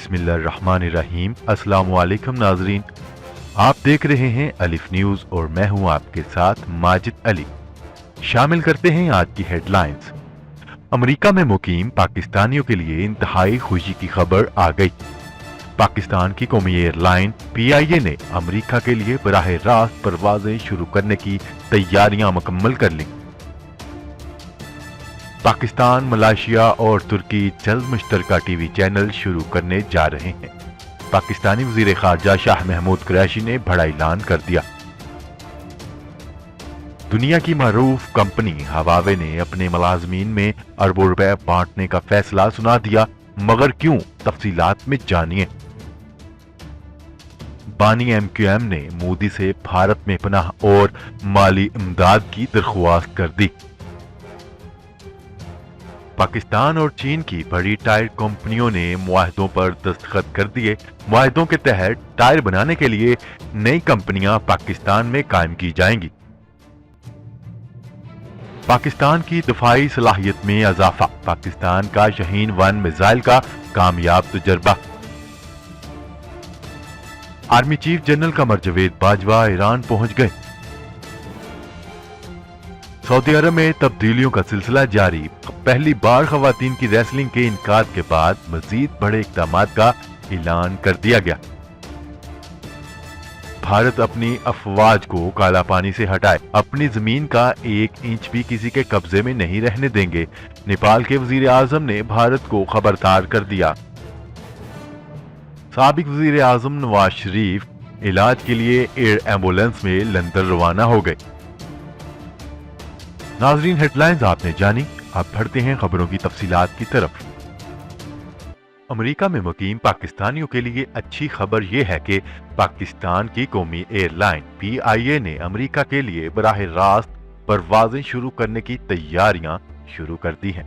बिस्मिल्लाहिर्रहमानिर्रहीम। अस्सलाम वालेकुम नाजरीन, आप देख रहे हैं अलिफ न्यूज और मैं हूं आपके साथ माजिद अली। शामिल करते हैं आज की हेडलाइंस। अमेरिका में मुकीम पाकिस्तानियों के लिए इंतहाई खुशी की खबर आ गई। पाकिस्तान की कौमी एयरलाइन PIA ने अमेरिका के लिए बराह रास्त परवाजें शुरू करने की तैयारियां मुकम्मल कर ली। पाकिस्तान, मलेशिया और तुर्की जल्द मुश्तरका टीवी चैनल शुरू करने जा रहे हैं। पाकिस्तानी वजीर खारजा शाह महमूद कुरैशी ने बड़ा ऐलान कर दिया। दुनिया की मारूफ कंपनी हवावे ने अपने मुलाजमीन में अरबों रुपए बांटने का फैसला सुना दिया, मगर क्यों? तफसीलात में जानिए। बानी MQM ने मोदी से भारत में पनाह और माली इमदाद की दरख्वास्त कर दी। पाकिस्तान और चीन की बड़ी टायर कंपनियों ने मुआहदों पर दस्तखत कर दिए। मुआहदों के तहत टायर बनाने के लिए नई कंपनियां पाकिस्तान में कायम की जाएंगी। पाकिस्तान की दफाई सलाहियत में इजाफा, पाकिस्तान का शाहीन-1 मिसाइल का कामयाब तजर्बा। Army chief general Qamar Javed Bajwa Iran पहुंच गए। सऊदी अरब में तब्दीलियों का सिलसिला जारी। पहली बार खवातीन की रेसलिंग के इनकार के बाद मजीद बड़े इक़दाम का ऐलान कर दिया गया। भारत अपनी अफवाज को काला पानी से हटाए, अपनी जमीन का 1 इंच भी किसी के कब्जे में नहीं रहने देंगे। नेपाल के वजीर आजम ने भारत को खबरदार कर दिया। साबिक वजीर आजम नवाज शरीफ इलाज के लिए एयर एम्बुलेंस में लंदन रवाना हो गए। नाजरीन, हेडलाइंस आपने जानी, अब बढ़ते हैं खबरों की तफसीलात की तरफ। अमेरिका में मुकीम पाकिस्तानियों के लिए अच्छी खबर यह है कि पाकिस्तान की कौमी एयरलाइन PIA ने अमेरिका के लिए बराह रास्त परवाजें शुरू करने की तैयारियां शुरू कर दी हैं।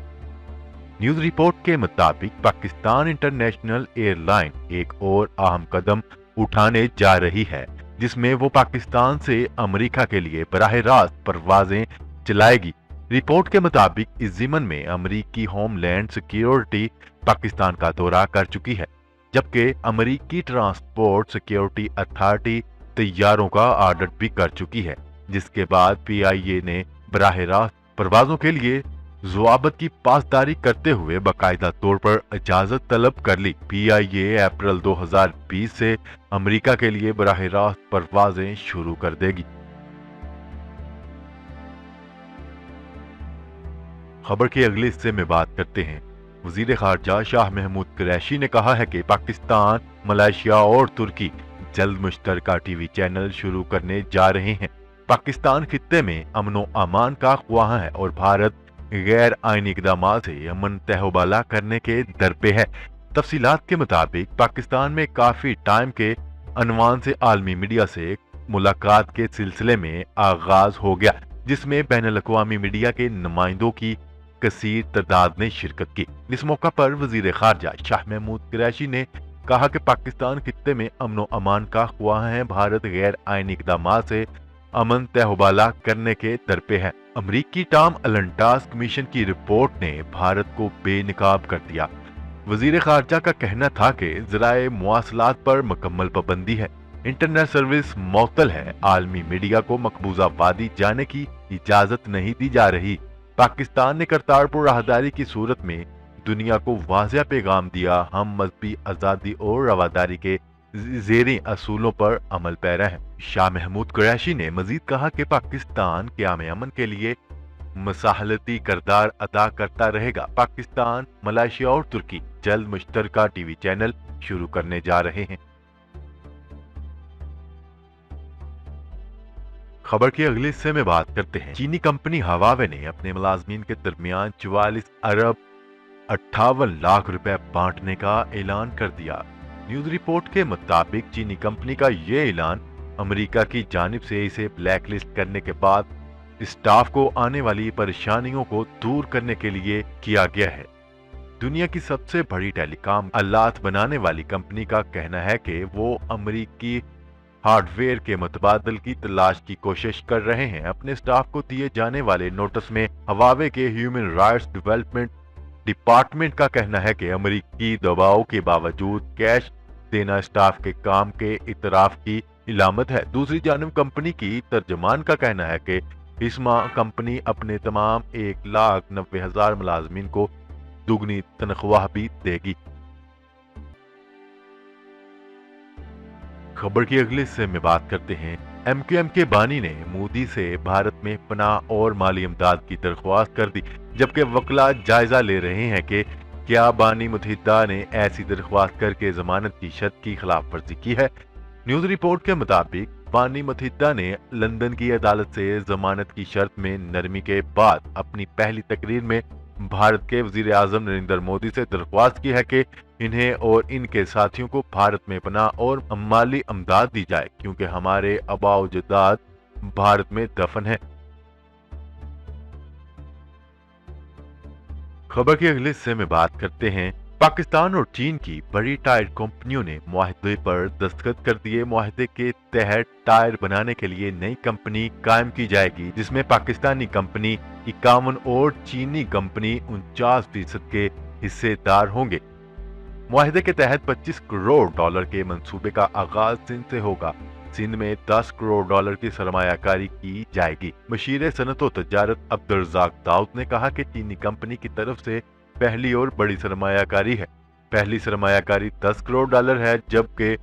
न्यूज रिपोर्ट के मुताबिक पाकिस्तान इंटरनेशनल एयरलाइन एक और अहम कदम उठाने जा रही है, जिसमें वो पाकिस्तान से अमेरिका के लिए बराह रास्त परवाजें चलाएगी। रिपोर्ट के मुताबिक इस ज़िमन में अमेरिकी होमलैंड सिक्योरिटी पाकिस्तान का दौरा कर चुकी है, जबकि अमेरिकी ट्रांसपोर्ट सिक्योरिटी अथॉरिटी तैयारों का ऑर्डर भी कर चुकी है, जिसके बाद PIA ने बराह रास्त परवाजों के लिए ज़वाबत की पासदारी करते हुए बाकायदा तौर पर इजाजत तलब कर ली। PIA अप्रैल 2020 से अमेरिका के लिए बराह रास्त परवाजें शुरू कर देगी। खबर के अगले हिस्से में बात करते हैं। वजीर खारजा शाह महमूद कुरैशी ने कहा है कि पाकिस्तान, मलेशिया और तुर्की जल्द मुश्तरका टीवी चैनल शुरू करने जा रहे हैं। पाकिस्तान खित्ते में अमन व अमान का ख्वाह है और भारत गैर आईनी इक़दामात से अमन तहबाला करने के दर पे है। तफसीलात के मुताबिक पाकिस्तान में काफी टाइम के अनवान से आलमी मीडिया से मुलाकात के सिलसिले में आगाज हो गया, जिसमें बैनुल-अक़वामी मीडिया के नुमाइंदों की कसीर तादाद ने शिरकत की। इस मौका पर वजीर खारजा शाह महमूद कुरैशी ने कहा कि पाकिस्तान खित्ते में अमन व अमान का ख्वाह है, भारत गैर आईनी इक़दामात से अमन तहबाला करने के दर पे है। अमरीकी टॉम अलंटास कमीशन की रिपोर्ट ने भारत को बेनकाब कर दिया। वजीर खारजा का कहना था कि ज़राए मुवासलात पर मुकम्मल पाबंदी है, इंटरनेट सर्विस मुअत्तल है, आलमी मीडिया को मकबूजा वादी जाने की इजाजत नहीं दी जा रही। पाकिस्तान ने करतारपुर राहदारी की सूरत में दुनिया को वाज़ेह पैगाम दिया, हम मजहबी आज़ादी और रवादारी के ज़ेरी असूलों पर अमल पैरा है। शाह महमूद कुरैशी ने मजीद कहा कि पाकिस्तान क़याम अमन के लिए मसाहलती किरदार अदा करता रहेगा। पाकिस्तान, मलेशिया और तुर्की जल्द मुश्तरका टीवी चैनल शुरू करने जा रहे हैं। खबर के अगले हिस्से में बात करते हैं। चीनी कंपनी हवावे ने अपने मुलाजमीन के दरमियान 44 अरब 58 लाख रुपए बांटने का ऐलान कर दिया। न्यूज रिपोर्ट के मुताबिक चीनी कंपनी का ये ऐलान अमेरिका की जानिब से इसे ब्लैकलिस्ट करने के बाद स्टाफ को आने वाली परेशानियों को दूर करने के लिए किया गया है। दुनिया की सबसे बड़ी टेलीकॉम आलात बनाने वाली कंपनी का कहना है कि वो अमेरिकी हार्डवेयर के मुतबादल की तलाश की कोशिश कर रहे हैं। अपने स्टाफ को दिए जाने वाले नोटिस में हवावे के ह्यूमन राइट्स डेवलपमेंट डिपार्टमेंट का कहना है कि अमेरिकी दबाव के बावजूद कैश देना स्टाफ के काम के इतराफ की इलामत है। दूसरी जानब कंपनी की तर्जमान का कहना है कि इस माह कंपनी अपने तमाम 1,90,000 मुलाजमीन को दुगनी तनख्वाह भी देगी। खबर की अगले हिस्से में बात करते हैं। एमक्यूएम के बानी ने मोदी से भारत में पनाह और माली इमदाद की दरख्वास्त कर दी, जबकि वकला जायजा ले रहे हैं कि क्या बानी मुत्तहिदा ने ऐसी दरख्वास्त करके जमानत की शर्त की खिलाफ वर्जी की है। न्यूज रिपोर्ट के मुताबिक बानी मुत्तहिदा ने लंदन की अदालत से जमानत की शर्त में नरमी के बाद अपनी पहली तकरीर में भारत के वजीर आजम नरेंद्र मोदी से दरख्वास्त की है कि इन्हें और इनके साथियों को भारत में पनाह और माली अमदाद दी जाए, क्योंकि हमारे आबाओ अजदाद भारत में दफन है। खबर के अगले हिस्से में बात करते हैं। पाकिस्तान और चीन की बड़ी टायर कंपनियों ने मुआहदे पर दस्तखत कर दिए। मुआहदे के तहत टायर बनाने के लिए नई कंपनी कायम की जाएगी, जिसमें पाकिस्तानी कंपनी 51 और चीनी कंपनी 49% के हिस्सेदार होंगे। मुआहदे के तहत $25 करोड़ के मंसूबे का आगाज सिंध से होगा। सिंध में $10 करोड़ की सरमायाकारी की जाएगी। मशीर सनत और तजारत अब्दुर्रज़ाक दाऊद ने कहा कि चीनी कंपनी की तरफ से पहली और बड़ी सरमायाकारी है। पहली सरमायाकारी $10 करोड़ है, जबकि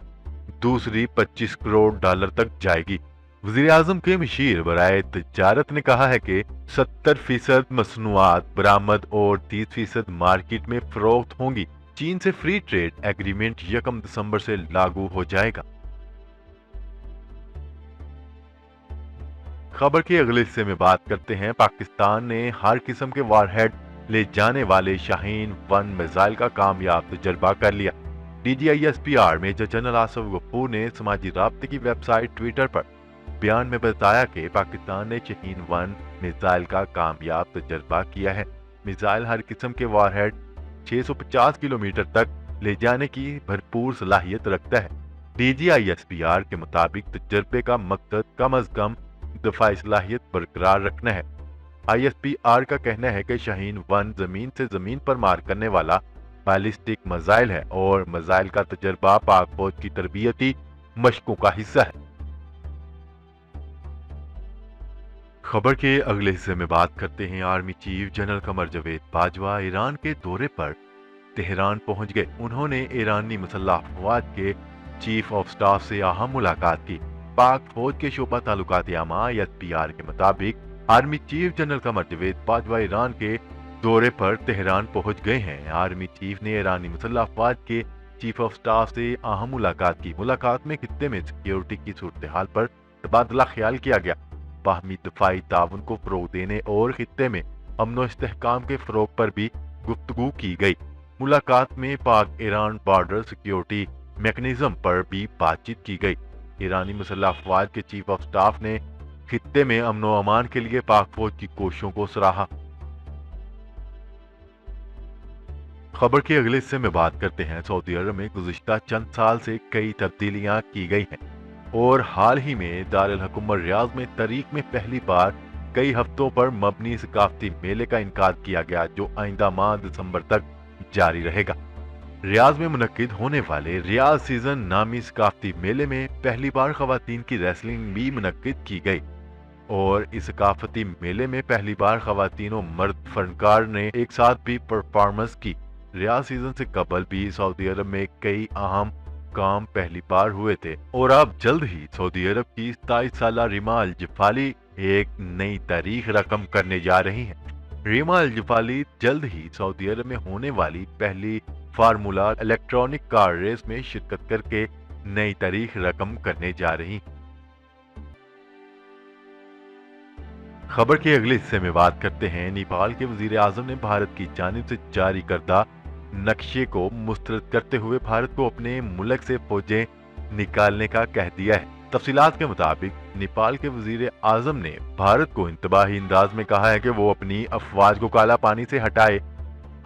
दूसरी $25 करोड़ तक जाएगी। वज़ीर आज़म के मशीर बराए तजारत ने कहा है कि 70% मसनूआत बरामद और 30% मार्केट में फरोख्त होंगी। चीन से फ्री ट्रेड एग्रीमेंट 1 दिसंबर से लागू हो जाएगा। खबर के अगले हिस्से में बात करते हैं। पाकिस्तान ने हर किस्म के वारहेड ले जाने वाले शाहीन-1 मिसाइल का कामयाब तजर्बा कर लिया। DGISPR major general Asif Ghafoor ने समाजी राब्ते की वेबसाइट ट्विटर पर बयान में बताया कि पाकिस्तान ने शाहीन-1 मिसाइल का कामयाब तजर्बा किया है। मिसाइल हर किस्म के वारहेड 650 किलोमीटर तक ले जाने की भरपूर सलाहियत रखता है। DGISPR के मुताबिक तजर्बे का मकसद कम अज कम दफाई सलाहियत बरकरार रखना है। ISPR का कहना है कि शाहीन-1 जमीन से जमीन पर मार करने वाला बैलिस्टिक मिसाइल है और मिसाइल का तजर्बा पाक फौज की तरबियती मशकों का हिस्सा है। खबर के अगले हिस्से में बात करते हैं। Army chief general Qamar Javed Bajwa Iran के दौरे पर तेहरान पहुंच गए। उन्होंने ईरानी मुसल्लह अफवाज के चीफ ऑफ स्टाफ से अहम मुलाकात की। पाक फौज के शोबा ताल्लुकात आमा ISPR के मुताबिक army chief general Qamar Javed Bajwa Iran के दौरे पर तेहरान पहुंच गए हैं। आर्मी चीफ ने ईरानी मुसल्लह अफवाज के चीफ ऑफ स्टाफ से अहम मुलाकात की। मुलाकात में खित्ते में सिक्योरिटी की सूरत हाल पर तबादला ख्याल किया गया। बाहमी दफाई ताउन को फरोग देने और खित्ते में अमन और इस्तेहकाम के फरोग पर भी गुफ्तगू की गई। मुलाकात में पाक ईरान बॉर्डर सिक्योरिटी मैकेनिज्म पर भी बातचीत की गई। ईरानी मुसल्लह अफवाज के चीफ ऑफ स्टाफ ने खित्ते में अमन और अमान के लिए पाक फौज की कोशिशों को सराहा। खबर के अगले हिस्से में बात करते हैं। सऊदी अरब में गुज़िश्ता चंद साल से कई तब्दीलियां की गई हैं और हाल ही में दारुल हुकूमत रियाद में तारीख में पहली बार कई हफ्तों पर मबनी सकाफती मेले का इनकाद किया गया, जो आइंदा माह दिसंबर तक जारी रहेगा। रियाद में मुनक्किद होने वाले रियाद सीजन नामी सकाफती मेले में पहली बार खवातीन की रेसलिंग भी मुनक्किद की गई और इस सकाफती मेले में पहली बार खवातीन और मर्द फनकार ने एक साथ भी परफॉर्मेंस की। रियाद सीजन से कबल भी सऊदी अरब में कई अहम काम पहली बार हुए थे और अब जल्द ही सऊदी अरब की 27 साला रीमा अल जफाली एक नई तारीख रकम करने जा रही हैं। रीमा अल जफाली जल्द ही सऊदी अरब में होने वाली पहली फार्मूला इलेक्ट्रॉनिक कार रेस में शिरकत करके नई तारीख रकम करने जा रही। खबर के अगले हिस्से में बात करते हैं। नेपाल के वजीर आजम ने भारत की जानिब से जारी करदा नक्शे को मुस्तरद करते हुए भारत को अपने मुल्क से फौजें निकालने का कह दिया है। तफसीलात के मुताबिक नेपाल के वजीर आजम ने भारत को इंतबाही अंदाज में कहा है कि वो अपनी अफवाज को काला पानी से हटाए।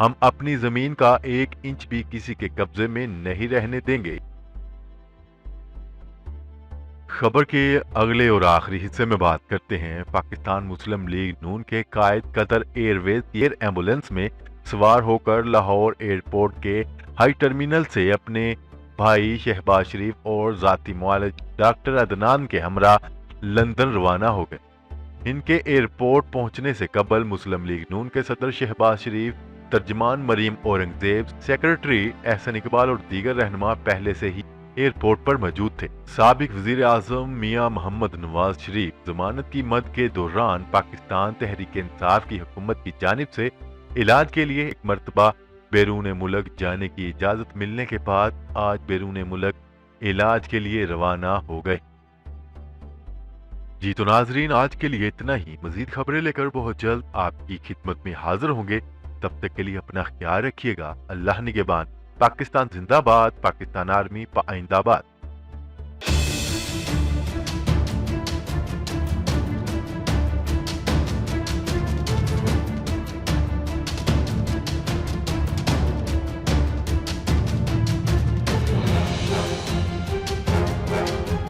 हम अपनी जमीन का 1 इंच भी किसी के कब्जे में नहीं रहने देंगे। खबर के अगले और आखिरी हिस्से में बात करते हैं। पाकिस्तान मुस्लिम लीग नून के कायद कतर एयरवेज एयर एम्बुलेंस में سوار ہو کر لاہور ایئرپورٹ کے ہائی ٹرمینل سے اپنے بھائی شہباز شریف اور ذاتی معالج ڈاکٹر عدنان کے ہمراہ لندن روانہ ہو گئے۔ ان کے ایئرپورٹ پہنچنے سے قبل مسلم لیگ نون کے صدر شہباز شریف، ترجمان مریم اورنگزیب، سیکرٹری احسن اقبال اور دیگر رہنما پہلے سے ہی ایئرپورٹ پر موجود تھے۔ سابق وزیر اعظم میاں محمد نواز شریف ضمانت کی مد کے دوران پاکستان تحریک انصاف کی حکومت کی جانب سے علاج کے لیے ایک مرتبہ بیرون ملک جانے کی اجازت ملنے کے بعد آج بیرون ملک علاج کے لیے روانہ ہو گئے۔ جی تو ناظرین، آج کے لیے اتنا ہی۔ مزید خبریں لے کر بہت جلد آپ کی خدمت میں حاضر ہوں گے۔ تب تک کے لیے اپنا خیال رکھیے گا۔ اللہ نگہبان۔ پاکستان زندہ باد، پاکستان آرمی پائندہ باد۔